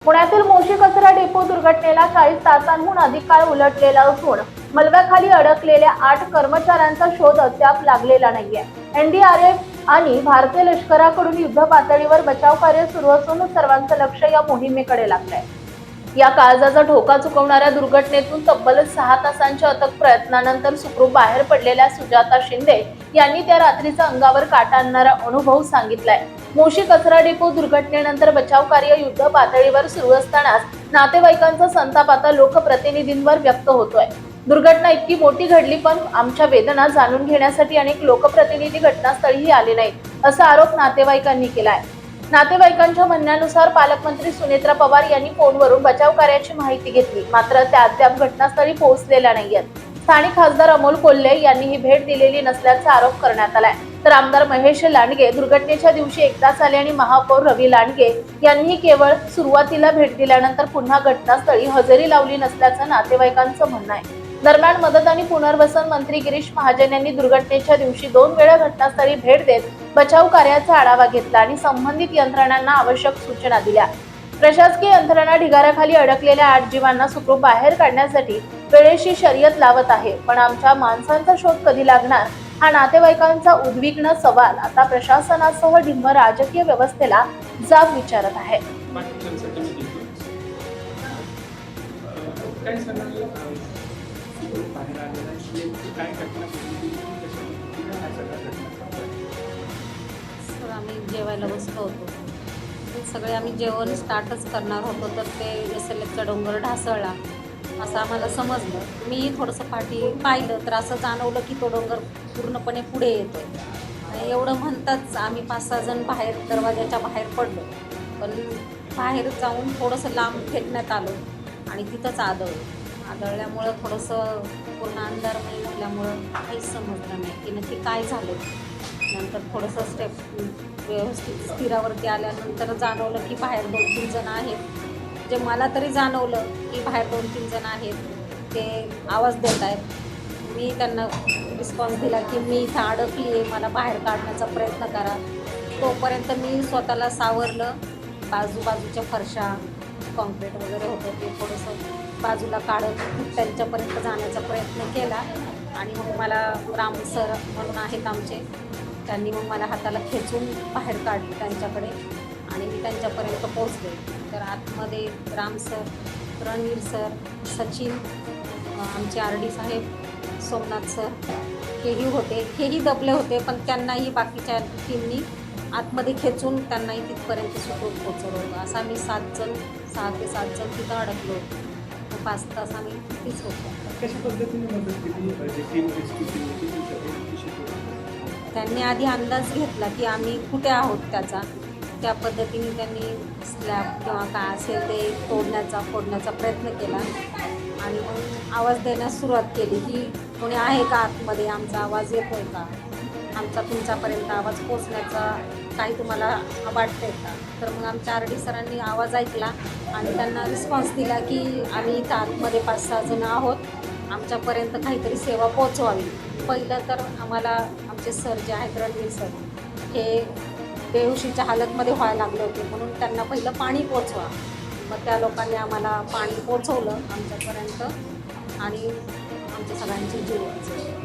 पुण्यातील मोशी कचरा डेपो दुर्घटनेला 40 तासांहून अधिक काळ उलटलेला असून मलब्याखाली अडकलेल्या 8 कर्मचाऱ्यांचा शोध अद्याप लागलेला नाहीये। एनडीआरएफ आणि भारतीय लष्कराकडून युद्ध पातळीवर बचाव कार्य सुरू असून सर्वांचं लक्ष या मोहिमेकडे लागलंय। या काळजाचा ठोका चुकवणाऱ्या दुर्घटनेतून तब्बल 6 तासांच्या अथक प्रयत्नानंतर सुखरूप बाहेर पडलेल्या सुजाता शिंदे यांनी त्या रात्रीचा अंगावर काटा आणणारा अनुभव सांगितलाय। मोशी कचरा डेपो दुर्घटनेनंतर बचाव कार्य युद्ध पातळीवर सुरू असतानाच नातेवाईकांचा संताप आता लोकप्रतिनिधींवर व्यक्त होतोय। दुर्घटना इतकी मोठी घडली पण आमच्या वेदना जाणून घेण्यासाठी अनेक लोकप्रतिनिधी घटनास्थळी आले नाहीत असा आरोप नातेवाईकांनी केलाय। नातेवाईकांच्या म्हणण्यानुसार पालकमंत्री सुनेत्रा पवार यांनी फोनवरून बचाव कार्याची माहिती घेतली, मात्र त्या अद्याप घटनास्थळी पोहोचलेल्या नाहीयेत। स्थानिक खासदार अमोल कोल्हे यांनी ही भेट दिलेली नसल्याचा आरोप करण्यात आलाय, तर आमदार महेश लांडगे दुर्घटनेच्या दिवशी एकदाच आले आणि महापौर रवी लांडगे यांनीही केवळ सुरुवातीला भेट दिल्यानंतर पुन्हा घटनास्थळी हजेरी लावली नसल्याचं नातेवाईकांचं म्हणणं आहे। दरम्यान मदत आणि पुनर्वसन मंत्री गिरीश महाजन यांनी दुर्घटनेच्या दिवशी 2 वेळा घटनास्थळी भेट देत बचाव कार्याचा आढावा घेतला आणि संबंधित यंत्रणांना आवश्यक सूचना दिल्या। प्रशासकीय यंत्रणा ढिगाऱ्याखाली अडकलेल्या 8 जीवांना सुखरूप बाहेर काढण्यासाठी वेळेशी शर्यत लावत आहे, पण आमच्या माणसांचा शोध कधी लागणार हा नातेवाईकांचा उद्विग्न सवाल आता प्रशासनासह डिंब राजकीय व्यवस्थेला जाब विचारत आहे। आम्ही जेवायला बसलो होतो, सगळे आम्ही जेवण स्टार्टच करणार होतो तर ते एसएलएफचा डोंगर ढासळला असं आम्हाला समजलं। मी थोडंसं पाठी पाहिलं तर असं जाणवलं की तो डोंगर पूर्णपणे पुढे येतो आणि एवढं म्हणताच आम्ही 5-6 जण बाहेर दरवाजाच्या बाहेर पडलो, पण बाहेर जाऊन थोडंसं लांब फेकण्यात आलो आणि तिथंच आदळल्यामुळं थोडंसं पूर्ण अंधारमय लागल्यामुळं काहीच समजलं नाही की नक्की काय झालं। नंतर थोडंसं स्टेप व्यवस्थित स्थिरावरती आल्यानंतर जाणवलं की बाहेर 2-3 जण आहेत, जे मला तरी जाणवलं की बाहेर 2-3 जण आहेत, ते आवाज देत आहेत। मी त्यांना रिस्पॉन्स दिला की मी इथं अडकली आहे, मला बाहेर काढण्याचा प्रयत्न करा। तोपर्यंत मी स्वतःला सावरलं, बाजूच्या फरशा कॉन्क्रीट वगैरे होतं ते थोडंसं बाजूला काढत त्यांच्यापर्यंत जाण्याचा प्रयत्न केला आणि मग मला राम सर म्हणून आहेत आमचे, त्यांनी मग मला हाताला खेचून बाहेर काढले त्यांच्याकडे आणि मी त्यांच्यापर्यंत पोहोचले। तर आतमध्ये राम सर, रणवीर सर, सचिन, आमचे RD साहेब, सोमनाथ सर हेही होते, हेही दबले होते, पण त्यांनाही बाकीच्या टीमनी आतमध्ये खेचून त्यांनाही तिथपर्यंत सुखरूप पोहोचवलं होतं। असं आम्ही 6 ते 7 जण तिथं अडकलो होतो। 5 तास आम्ही तिथेच होतो। कशा पद्धतीने मदत केली? त्यांनी आधी अंदाज घेतला की आम्ही कुठे आहोत त्या पद्धतीने त्यांनी स्लॅब किंवा काय असेल ते फोडण्याचा प्रयत्न केला आणि मग आवाज देण्यास सुरुवात केली की कोणी आहे का आतमध्ये, आमचा आवाज येतोय का, आमचा तुमच्यापर्यंत आवाज पोचण्याचा काही तुम्हाला वाटतंय का। तर मग आमच्या RD सरांनी आवाज ऐकला आणि त्यांना रिस्पॉन्स दिला की आम्ही इथं आतमध्ये 5-6 जण आहोत, आमच्यापर्यंत काहीतरी सेवा पोचवावी। पहिलं तर आम्हाला आमचे सर जे आहेत रणवीर सर, हे बेहोशीच्या हालतमध्ये व्हायला लागले होते, म्हणून त्यांना पहिलं पाणी पोचवा। मग त्या लोकांनी आम्हाला पाणी पोचवलं आमच्यापर्यंत आणि आमच्या सगळ्यांचे जीव वाचवले।